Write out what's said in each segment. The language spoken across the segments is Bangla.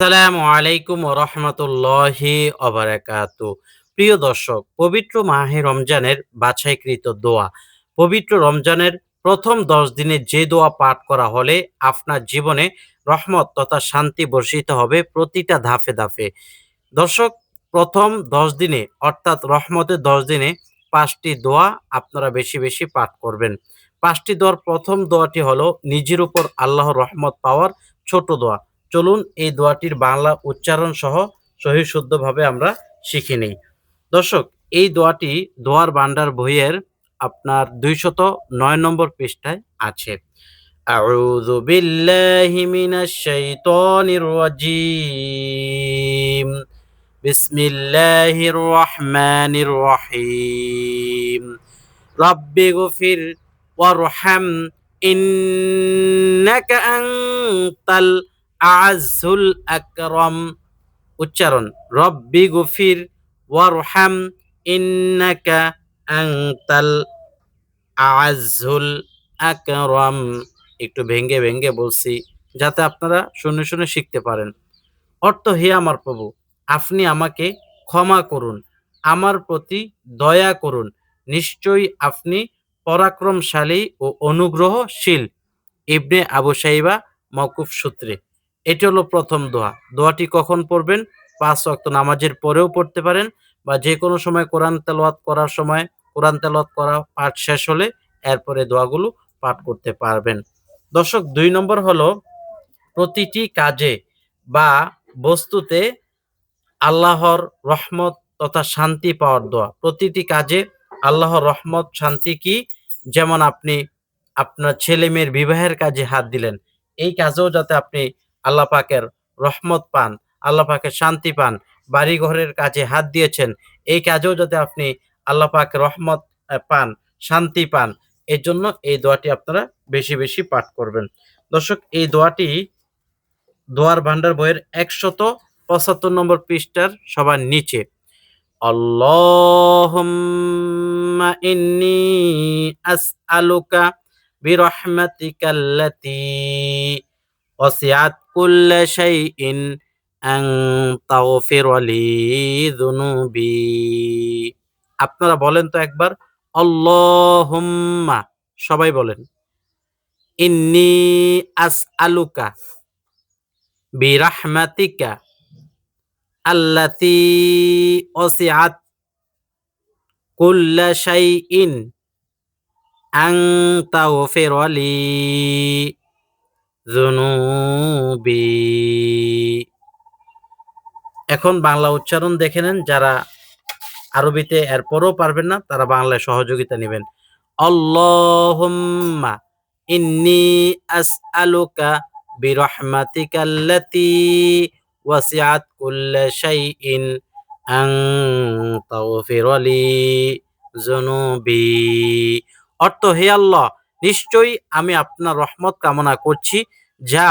আসসালামু আলাইকুম ওয়া রাহমাতুল্লাহি ওয়া বারাকাতুহু। প্রিয় দর্শক, পবিত্র মাহে রমজানের বাছাইকৃত দোয়া। পবিত্র রমজানের প্রথম ১০ দিনে যে দোয়া পাঠ করা হলে আপনার জীবনে রহমত তথা শান্তি বর্ষিত হবে প্রতিটা ধাপে, ধাপে। দর্শক, প্রথম ১০ দিনে অর্থাৎ রহমতের ১০ দিনে ৫ টি দোয়া আপনারা বেশি, বেশি পাঠ করবেন। ৫ টি দোয়ার প্রথম দোয়াটি হলো নিজের উপর আল্লাহর রহমত পাওয়ার ছোট দোয়া। চলুন এই দোয়াটির বাংলা উচ্চারণ সহ সহি শুদ্ধভাবে আমরা শিখে নেই। দর্শক, এই দোয়াটি দোয়ার ভান্ডার বইয়ের আপনার ২০৯ নম্বর পৃষ্ঠায় আছে। আউযু বিল্লাহি মিনাশ শাইতানির রাজীম। বিসমিল্লাহির রহমানির রহিম। রব্বিগফির ওয়ারহাম ইন্নাকা আনতাল আ'আজ্জুল আকরাম। উচ্চারণ: রব্বি গফির ওয়ারহাম ইন্নাকা আনতাল আ'আজ্জুল আকরাম। একটু ভেঙ্গে, ভেঙ্গে বলছি যাতে আপনারা শুনে, শুনে শিখতে পারেন। অর্থ: হে আমার প্রভু, আপনি আমাকে ক্ষমা করুন, আমার প্রতি দয়া করুন। নিশ্চয়ই আপনি পরাক্রমশালী ও অনুগ্রহশীল। ইবনে আবু শাইবা মওকুফ সূত্রে। এটি হলো প্রথম দোয়া। দোয়াটি কখন পড়বেন? ৫ ওয়াক্ত নামাজের পরেও পড়তে পারেন বা যেকোনো সময় কোরআন তেলাওয়াত করার সময়, কোরআন তেলাওয়াত করা পাঠ শেষ হলে এরপরে দোয়াগুলো পাঠ করতে পারবেন। দর্শক, ২ নম্বর হলো প্রতিটি কাজে বা বস্তুতে আল্লাহর রহমত তথা শান্তি পাওয়ার দোয়া। প্রতিটি কাজে আল্লাহর রহমত, শান্তি কি? যেমন আপনি আপনার ছেলে-মেয়ের বিবাহের কাজে হাত দিলেন। এই কাজেও যাতে আপনি আল্লাহ পাকের রহমত পান, আল্লাহ পাকের শান্তি পান। বাড়ি-ঘরের কাজে হাত দিয়েছেন, এই কাজেও যাতে আপনি আল্লাহ পাকের রহমত পান, শান্তি পান। এজন্য এই দোয়াটি আপনারা বেশি, বেশি পাঠ করবেন। দর্শক, এই দোয়াটি দোয়ার ভান্ডার বইয়ের ১৭৫ নম্বর পৃষ্ঠার সবার নিচে। আল্লাহুম্মা ইন্নী আসআলুকা বিরহমাতিকাল্লাতী ওয়াসিআত কুল্লা শাইইন আন তাগফির লি যুনুবি। আপনারা বলেন তো একবার, আল্লাহুম্মা, সবাই বলেন। ইন্নী আসআলুকা বিরাহমাতিকা আল্লাতী ওয়াসিআত কুল্লা শাইইন আন তাগফির লি যুনুবি। এখন বাংলা উচ্চারণ দেখে নেন। যারা আরবিতে এরপরও পারবেন না তারা বাংলায় সহযোগিতা নিবেন। আল্লাহুম্মা ইন্নী আসআলুকা বিরহমাতিকাল্লাতী ওয়াসিআত কুল্লা শাইইন আন তাগফির লি যুনুবি। অর্থ: হে আল্লাহ, নিশ্চয়ই আমি আপনার রহমত কামনা করছি যা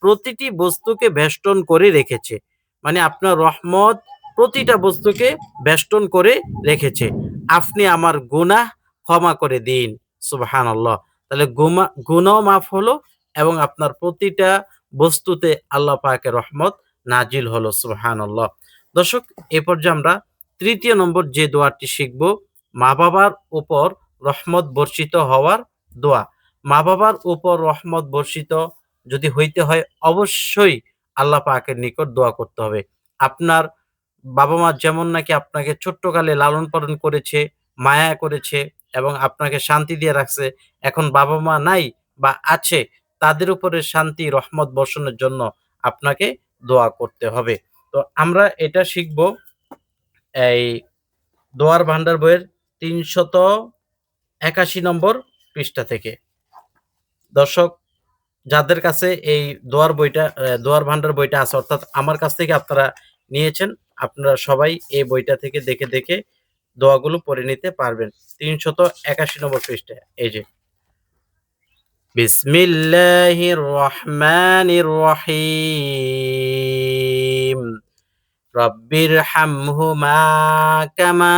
প্রতিটি বস্তুকে বেষ্টন করে রেখেছে। মানে আপনার রহমত প্রতিটা বস্তুকে বেষ্টন করে রেখেছে। আপনি আমার গুনাহ ক্ষমা করে দিন। সুবহানাল্লাহ। তাহলে গুনাহও মাফ হলো এবং আপনার প্রতিটা বস্তুতে আল্লাহ পাকের রহমত নাজিল হলো। সুবহানাল্লাহ। দর্শক, এ পর্যায়ে আমরা ৩য় নম্বর যে দোয়াটি শিখব, মা-বাবার উপর রহমত বর্ষিত হওয়ার দোয়া। মা-বাবার উপর রহমত বর্ষিত যদি হইতে হয় অবশ্যই আল্লাহ পাকের নিকট দোয়া করতে হবে। আপনার বাবা-মা যেমন নাকি আপনাকে ছোট্টকালে লালন-পালন করেছে, মায়া করেছে এবং আপনাকে শান্তি দিয়ে রাখছে, এখন বাবা-মা নাই বা আছে, তাদের উপরে শান্তি, রহমত বর্ষণের জন্য আপনাকে দোয়া করতে হবে। তো আমরা এটা শিখব এই দোয়ার ভান্ডার বইয়ের ৩৮১ নম্বর পৃষ্ঠা থেকে। দর্শক, যাদের কাছে এই দোয়ার ভান্ডার বইটা আছে, অর্থাৎ আমার কাছ থেকে আপনারা নিয়েছেন, আপনারা সবাই এই বইটা থেকে দেখে, দেখে দোয়াগুলো পড়ে নিতে পারবেন। ৩৮১ নম্বর পৃষ্ঠায় এই যে, বিসমিল্লাহির রহমানির রহিম। রব্বিরহামহুমা কামা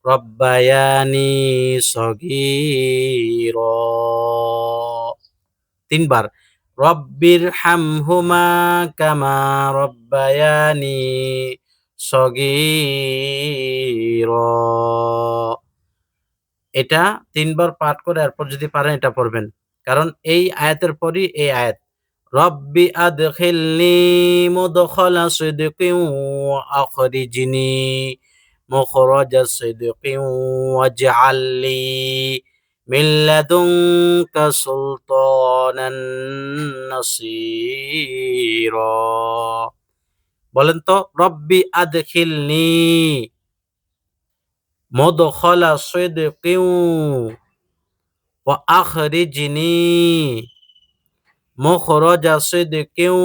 রব্বায়ানি সগীরা। ৩ বার। রব্বিরহামহুমা কামা রব্বায়ানি সগীরা। এটা ৩ বার পাঠ করে এরপর যদি পারেন এটা পড়বেন। কারণ এই আয়াতের পরই এই আয়াত। রব্বি আদখিলনি মুদখালা সিদকিন ওয়া আখরিজনি মুখরাজা সিদকিন ওয়াজআল লি মিন লাদুনকা সুলতানান নাসীরা। বলেন তো রব্বি আদখিলনি মুদখালা সিদকিন ওয়া আখরিজনি মুখরাজা সিদকিন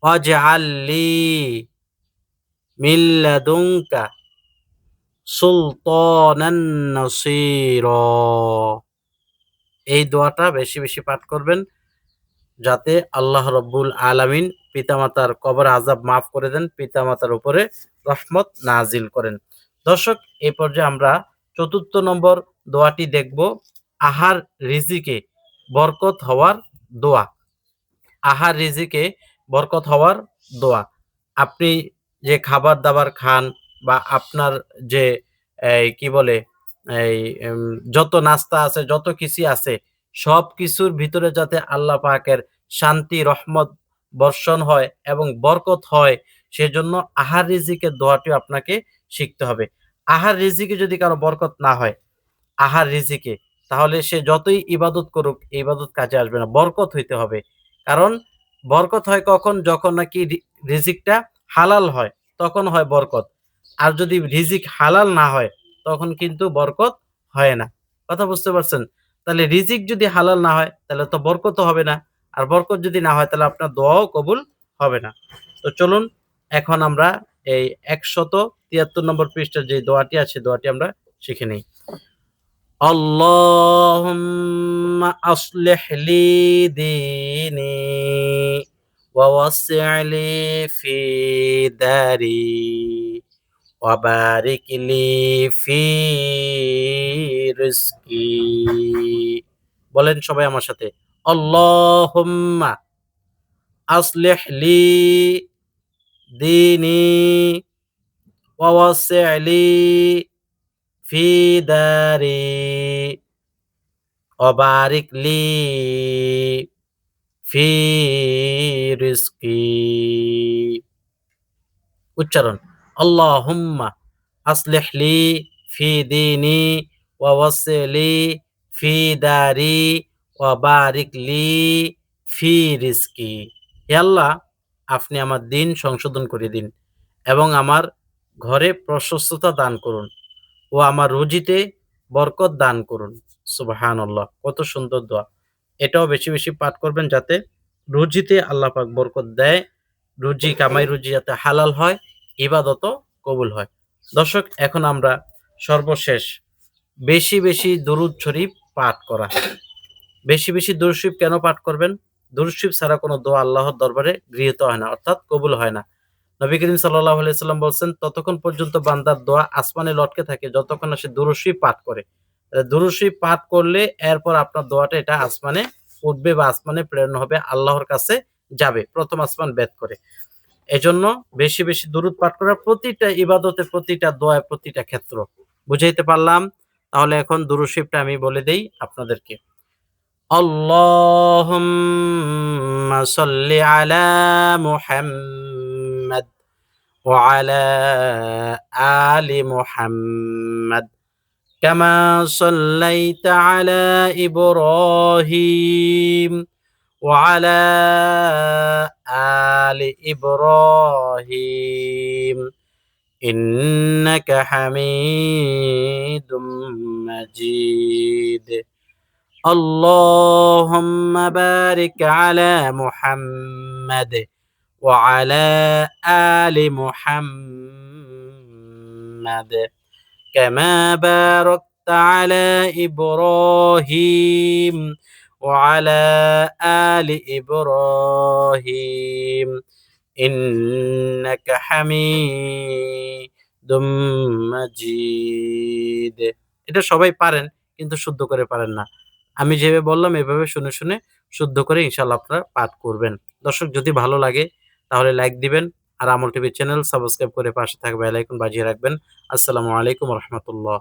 ওয়াজআল লি মিন লাদুনকা সুলতানান নাসীরা। এই দোয়াটা বেশি বেশি পাঠ করবেন যাতে আল্লাহ রব্বুল আলামিন পিতামাতার কবর আযাব মাফ করে দেন, পিতামাতার উপরে রহমত নাজিল করেন। দর্শক, এই পর্যায়ে আমরা ৪র্থ নম্বর দোয়াটি দেখব, আহার রিজিকে বরকত হওয়ার দোয়া। আহার রিজিকে বরকত হওয়ার দোয়া। আপনি যে খাবার-দাবার খান বা আপনার যে কি বলে এই যত নাস্তা আছে, যত কিছু আছে, সবকিছুর ভিতরে যাতে আল্লাহ পাকের শান্তি, রহমত বর্ষণ হয় এবং বরকত হয়, সেজন্য আহার রিজিকের দোয়াটিও আপনাকে শিখতে হবে। আহার রিজিকে যদি কারো বরকত না হয়, আহার রিজিকে, তাহলে সে যতই ইবাদত করুক, এই ইবাদত কাজে আসবে না। বরকত হইতে হবে। কারণ বরকত হয় কখন? যখন নাকি রিজিকটা হালাল হয়, তখন হয় বরকত। আর যদি রিজিক হালাল না হয়, তখন কিন্তু বরকত হয় না। কথা বুঝতে পারছেন? তাহলে রিজিক যদি হালাল না হয়, তাহলে তো বরকতও হবে না। আর বরকত যদি না হয়, তাহলে আপনার দোয়াও কবুল হবে না। তো চলুন এখন আমরা এই ১৭৩ নম্বর পৃষ্ঠার যে দোয়াটি আছে, দোয়াটি আমরা শিখে নেই। আল্লাহুম্মা আসলিহ লি দীনি ওয়া ওয়াসসি' লি ফি দারি ওয়া বারিক লি ফি রিজকি। বলেন সবাই আমার সাথে। আল্লাহুম্মা আসলিহ লি দীনি ওয়া ওয়াসসি' লি ফি দারি ওয়া বারিক লি ফি রিজকি। উচ্চারণ, আল্লাহুম্মা আসলিহ লি ফি দীনি ওয়া ওয়াসসি' লি ফি দারি ওয়া বারিক লি ফি রিজকি। হে আল্লাহ, আপনি আমার দিন সংশোধন করে দিন এবং আমার ঘরে প্রশস্ততা দান করুন ও আমার রুজিতে বরকত দান করুন। সুবহানাল্লাহ! কত সুন্দর দোয়া। এটাও বেশি বেশি পাঠ করবেন যাতে রুজিতে আল্লাহ পাক বরকত দেয়, রুজি কামাই রুজি যাতে হালাল হয়, ইবাদতও কবুল হয়। দর্শক, এখন আমরা সর্বশেষ বেশি বেশি দরুদ শরীফ পাঠ করা। বেশি বেশি দরুদ শরীফ কেন পাঠ করবেন? দরুদ শরীফ ছাড়া কোনো দোয়া আল্লাহর দরবারে গৃহীত হয় না, অর্থাৎ কবুল হয় না। নবী করিম সাল্লাল্লাহু আলাইহি সাল্লাম বলছেন, ততক্ষণ পর্যন্ত বান্দার দোয়া আসমানে লটকে থাকে যতক্ষণ না সে দুরূদ শরীফ পাঠ করে। দুরূদ শরীফ পাঠ করলে এরপর আপনার দোয়াটা এটা আসমানে উঠবে বা আসমানে প্রেরণ হবে, আল্লাহর কাছে যাবে, প্রথম আসমান ভেদ করে। এজন্য বেশি বেশি দুরূদ পাঠ করা প্রতিটা ইবাদতে, প্রতিটা দোয়ায়, প্রতিটা ক্ষেত্র। বুঝাইতে পারলাম? তাহলে এখন দুরূদ শরীফটা আমি বলে দেই আপনাদেরকে। আল্লাহুম্মা সাল্লি আলা মুহাম্মাদ وعلى آل محمد كما صليت على إبراهيم وعلى آل إبراهيم إنك حميد مجيد اللهم بارك على محمد وعلى آل محمد كما باركت على إبراهيم وعلى آل إبراهيم إنك حميد مجيد। এটা সবাই পারেন কিন্তু শুদ্ধ করে পারেন না। আমি যেভাবে বললাম এভাবে শুনে, শুনে শুদ্ধ করে ইনশাআল্লাহ আপনারা পাঠ করবেন। দর্শক যদি ভালো লাগে তাহলে লাইক দিবেন। আর আমল টিভি চ্যানেল সাবস্ক্রাইব করে পাশে থাকা বেল আইকন বাজিয়ে রাখবেন। আসসালামু আলাইকুম ওয়া রাহমাতুল্লাহ।